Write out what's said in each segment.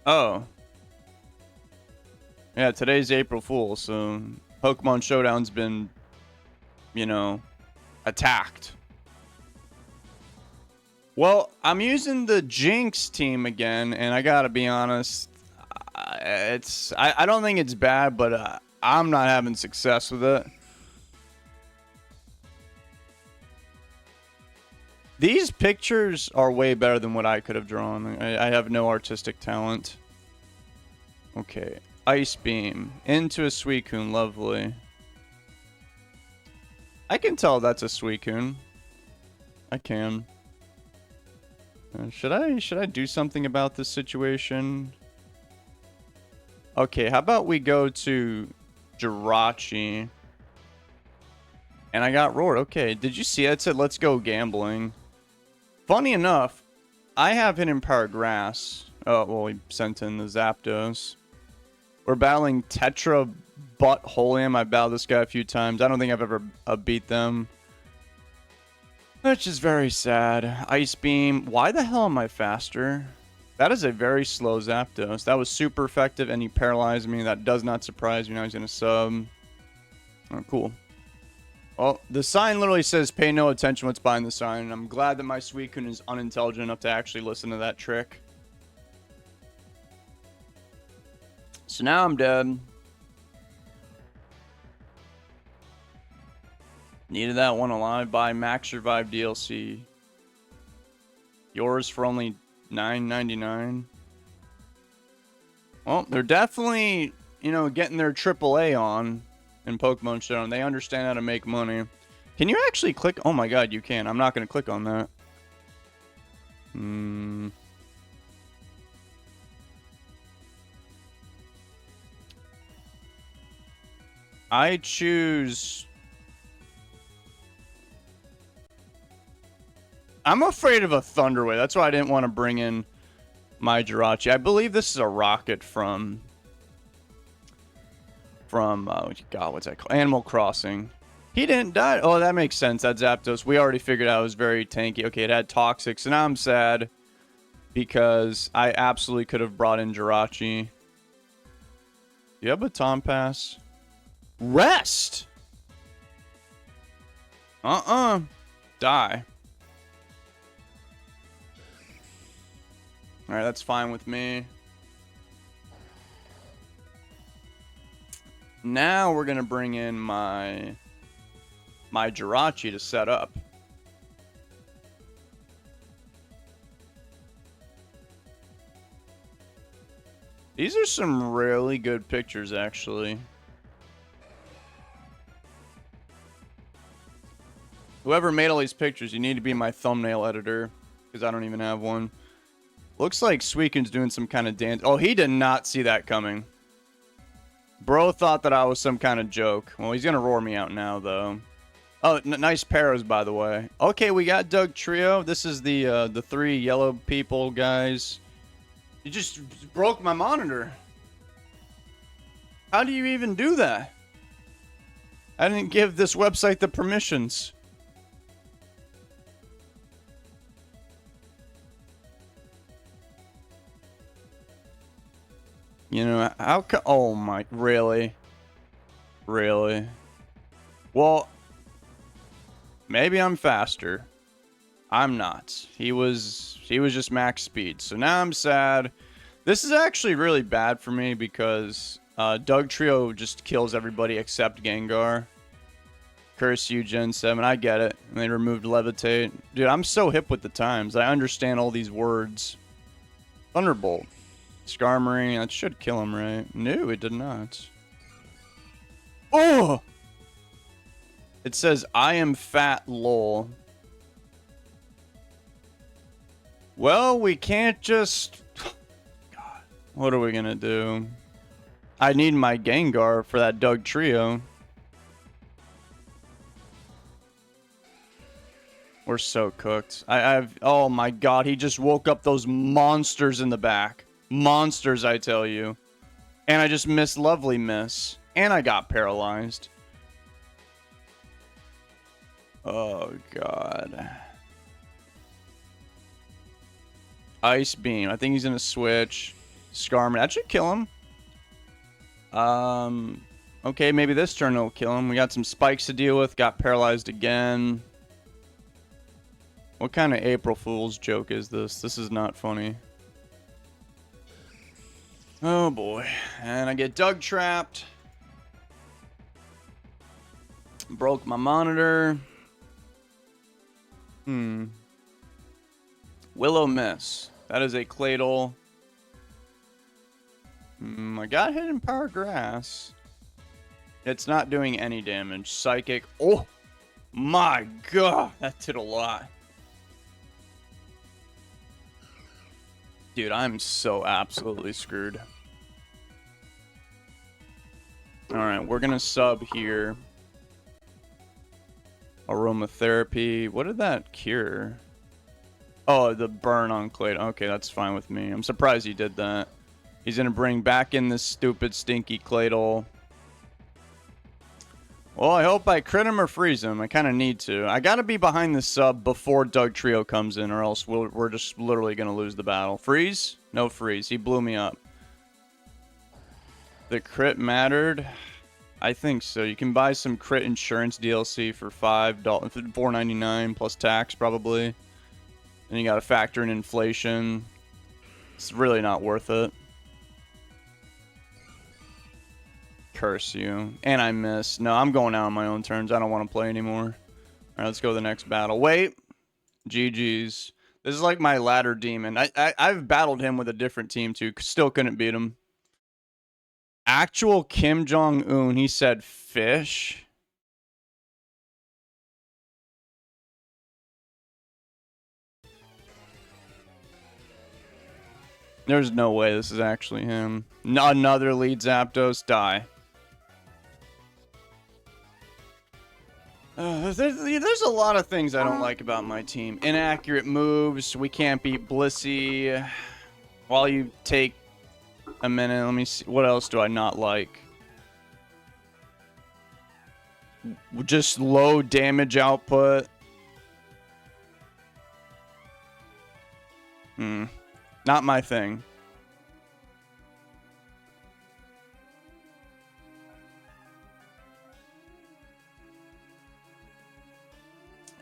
Oh. Yeah, today's April Fool, so Pokemon Showdown's been, you know, attacked. Well, I'm using the Jynx team again, and I gotta be honest, I don't think it's bad, but I'm not having success with it. These pictures are way better than what I could have drawn. I have no artistic talent. Okay, Ice Beam into a Suicune, lovely. I can tell that's a Suicune. I can. Should I do something about this situation? Okay, how about we go to Jirachi? And I got roared. Okay, did you see it? It said, let's go gambling. Funny enough, I have Hidden Power Grass. Oh, well, we sent in the Zapdos. We're battling Tetra Buttholium. I battled this guy a few times. I don't think I've ever beat them. Which is very sad. Ice Beam. Why the hell am I faster? That is a very slow Zapdos. That was super effective, and he paralyzed me. That does not surprise me. Now he's going to sub. Oh, cool. Well, the sign literally says, pay no attention what's behind the sign. And I'm glad that my Suicune is unintelligent enough to actually listen to that trick. So now I'm dead. Needed that one alive. Buy Max Survive DLC. Yours for only $9.99. Well, they're definitely, you know, getting their AAA on in Pokemon Showdown. They understand how to make money. Can you actually click? Oh my god, you can. I'm not going to click on that. I choose... I'm afraid of a Thunder Wave. That's why I didn't want to bring in my Jirachi. I believe this is a rocket from God, what's that called? Animal Crossing. He didn't die. Oh, that makes sense. That Zapdos. We already figured out it was very tanky. Okay, it had Toxic. So now I'm sad because I absolutely could have brought in Jirachi. Do you have Baton Pass? Rest! Die. Alright, that's fine with me. Now we're going to bring in my Jirachi to set up. These are some really good pictures, actually. Whoever made all these pictures, you need to be my thumbnail editor, because I don't even have one. Looks like Suicune's doing some kind of dance. Oh, he did not see that coming. Bro thought that I was some kind of joke. Well, he's going to roar me out now, though. Oh, nice paras, by the way. Okay, we got Dugtrio. This is the three yellow people, guys. You just broke my monitor. How do you even do that? I didn't give this website the permissions. You know, how come... Oh my... Really? Really? Well, maybe I'm faster. I'm not. He was just max speed. So now I'm sad. This is actually really bad for me because Dugtrio just kills everybody except Gengar. Curse you, Gen 7. I get it. And they removed Levitate. Dude, I'm so hip with the times. I understand all these words. Thunderbolt. Skarmory, that should kill him, right? No, it did not. Oh! It says, I am fat, lol. Well, we can't just... God, what are we gonna do? I need my Gengar for that Dugtrio. We're so cooked. Oh my god, he just woke up those monsters in the back. Monsters, I tell you. And I just missed Lovely Miss. And I got paralyzed. Oh, God. Ice Beam. I think he's going to switch. Skarmory. That should kill him. Okay, maybe this turn will kill him. We got some spikes to deal with. Got paralyzed again. What kind of April Fool's joke is this? This is not funny. Oh boy. And I get Dug trapped. Broke my monitor. Willow Miss. That is a Claydol. I got Hidden Power Grass. It's not doing any damage. Psychic. Oh my god. That did a lot. Dude, I'm so absolutely screwed. Alright, we're gonna sub here. Aromatherapy. What did that cure? Oh, the burn on Claydol. Okay, that's fine with me. I'm surprised he did that. He's going to bring back in this stupid, stinky Claydol. Well, I hope I crit him or freeze him. I kind of need to. I got to be behind the sub before Dugtrio comes in, or else we're just literally going to lose the battle. Freeze? No freeze. He blew me up. The crit mattered? I think so. You can buy some crit insurance DLC for $4.99 plus tax, probably. Then you got to factor in inflation. It's really not worth it. Curse you. And I miss. No, I'm going out on my own terms. I don't want to play anymore. All right, let's go to the next battle. Wait. GG's. This is like my ladder demon. I've battled him with a different team, too. Still couldn't beat him. Actual Kim Jong-un. He said fish. There's no way this is actually him. Another lead Zapdos. Die. There's a lot of things I don't like about my team. Inaccurate moves. We can't beat Blissey. While you take a minute, let me see. What else do I not like? Just low damage output. Not my thing.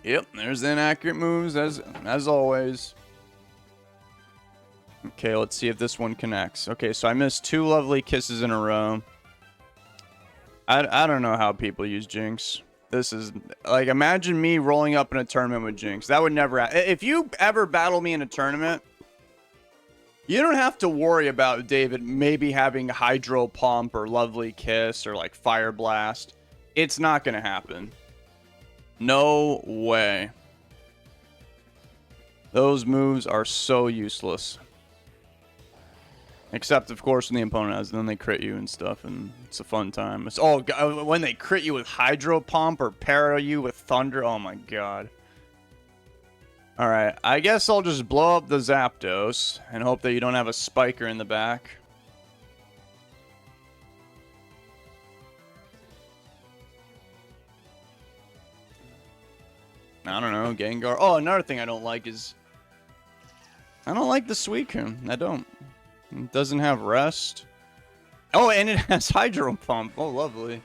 Yep, there's the inaccurate moves as always. Okay, let's see if this one connects. Okay, so I missed 2 lovely kisses in a row. I don't know how people use Jynx. This is like, imagine me rolling up in a tournament with Jynx. That would never happen. If you ever battle me in a tournament, you don't have to worry about David maybe having Hydro Pump or Lovely Kiss or like Fire Blast. It's not going to happen. No way. Those moves are so useless. Except, of course, when the opponent has, and then they crit you and stuff, and it's a fun time. It's when they crit you with Hydro Pump or para you with Thunder. Oh my god. Alright, I guess I'll just blow up the Zapdos and hope that you don't have a Spiker in the back. I don't know, Gengar. Oh, another thing I don't like is... I don't like the Suicune. I don't. It doesn't have Rest. Oh, and it has Hydro Pump. Oh, lovely.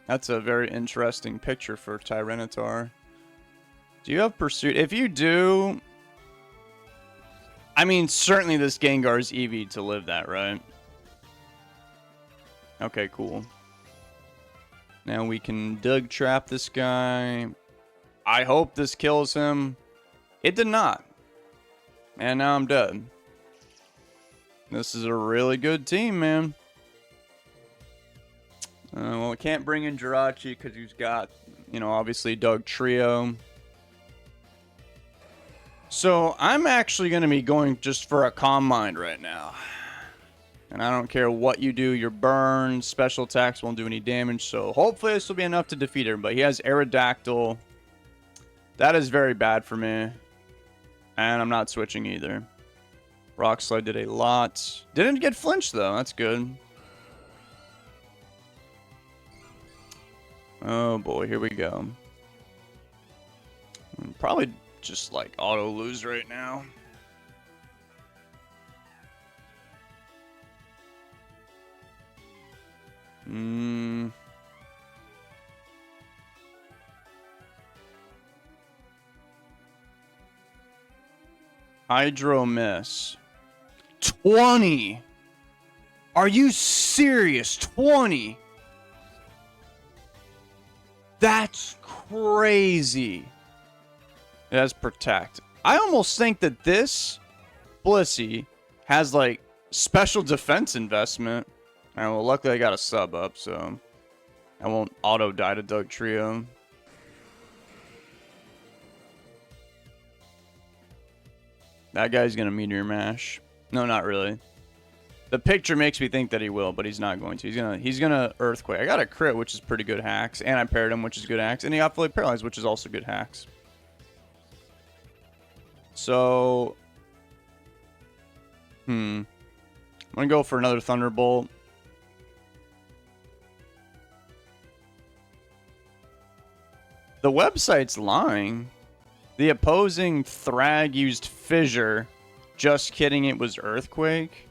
That's a very interesting picture for Tyranitar. Do you have Pursuit? If you do... I mean, certainly this Gengar is EV to live that, right? Okay, cool. Now we can Dug Trap this guy. I hope this kills him. It did not. And now I'm dead. This is a really good team, man. Well, I can't bring in Jirachi because he's got, you know, obviously Dugtrio. So I'm actually going to be going just for a Calm Mind right now. And I don't care what you do. Your burn, special attacks won't do any damage. So hopefully this will be enough to defeat him. But he has Aerodactyl. That is very bad for me. And I'm not switching either. Rock Slide did a lot. Didn't get flinched, though. That's good. Oh, boy. Here we go. Probably just like auto lose right now. Hydro miss. 20. Are you serious? 20. That's crazy. It has protect. I almost think that this Blissey has like special defense investment. Alright, well, luckily I got a sub up, so I won't auto die to Dugtrio. That guy's gonna meteor mash. No, not really. The picture makes me think that he will, but he's not going to. He's gonna earthquake. I got a crit, which is pretty good hacks, and I paired him, which is good hacks, and he got fully paralyzed, which is also good hacks. So, I'm gonna go for another Thunderbolt. The website's lying. The opposing Thrag used Fissure. Just kidding, it was Earthquake.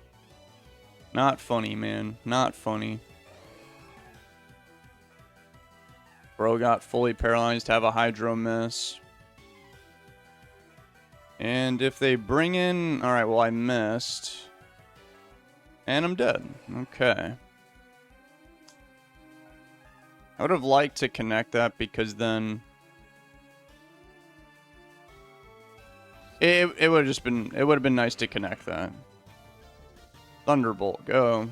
Not funny, man. Not funny. Bro got fully paralyzed, have a Hydro miss. And if they bring in... Alright, well, I missed. And I'm dead. Okay. I would have liked to connect that because then... It would have just been... It would have been nice to connect that. Thunderbolt, go.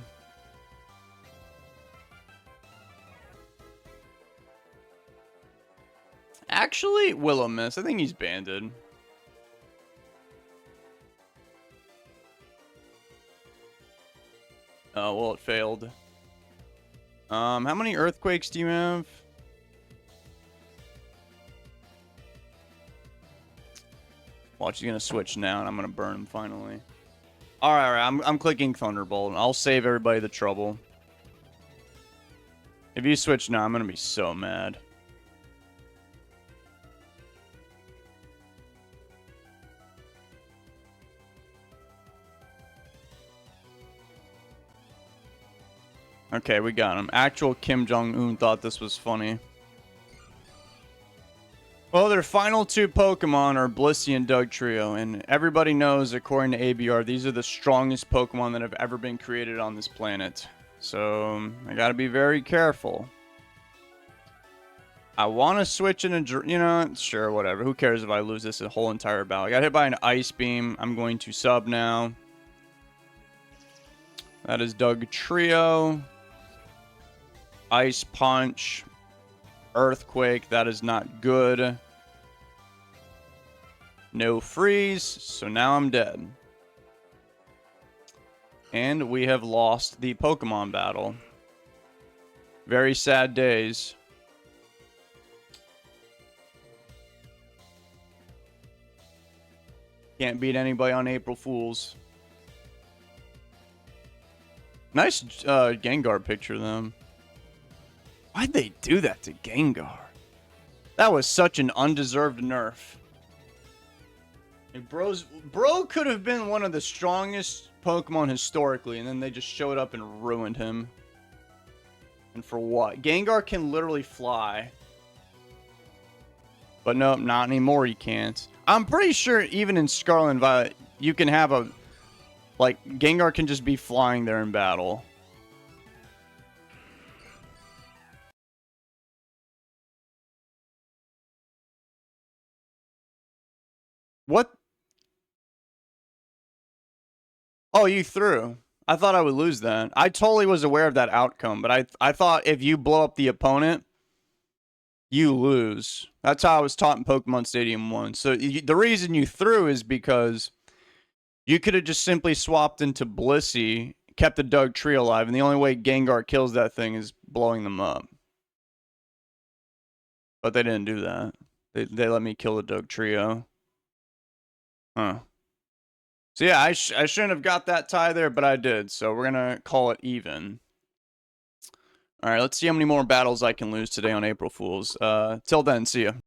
Actually, Willow miss. I think he's banded. Oh, well, it failed. How many earthquakes do you have? Watch, he's gonna switch now, and I'm gonna burn him finally. All right, I'm clicking Thunderbolt. I'll save everybody the trouble. If you switch now, I'm gonna be so mad. Okay, we got him. Actual Kim Jong-un thought this was funny. Well, their final two Pokemon are Blissey and Dugtrio, and everybody knows, according to ABR, these are the strongest Pokemon that have ever been created on this planet. So, I gotta be very careful. I want to switch in a... You know, sure, whatever. Who cares if I lose this whole entire battle? I got hit by an Ice Beam. I'm going to sub now. That is Dugtrio. Ice Punch. Earthquake, that is not good. No freeze, so now I'm dead. And we have lost the Pokemon battle. Very sad days. Can't beat anybody on April Fools. Nice Gengar picture, though. Why'd they do that to Gengar? That was such an undeserved nerf. Like, bro could have been one of the strongest Pokemon historically, and then they just showed up and ruined him. And for what? Gengar can literally fly. But nope, not anymore, you can't. I'm pretty sure even in Scarlet and Violet, you can have a... Like, Gengar can just be flying there in battle. What? Oh, you threw. I thought I would lose that. I totally was aware of that outcome, but I thought if you blow up the opponent, you lose. That's how I was taught in Pokemon Stadium 1. So the reason you threw is because you could have just simply swapped into Blissey, kept the Dugtrio alive, and the only way Gengar kills that thing is blowing them up. But they didn't do that. They let me kill the Dugtrio. Huh. So yeah, I shouldn't have got that tie there, but I did. So we're going to call it even. All right, let's see how many more battles I can lose today on April Fools. Till then, see ya.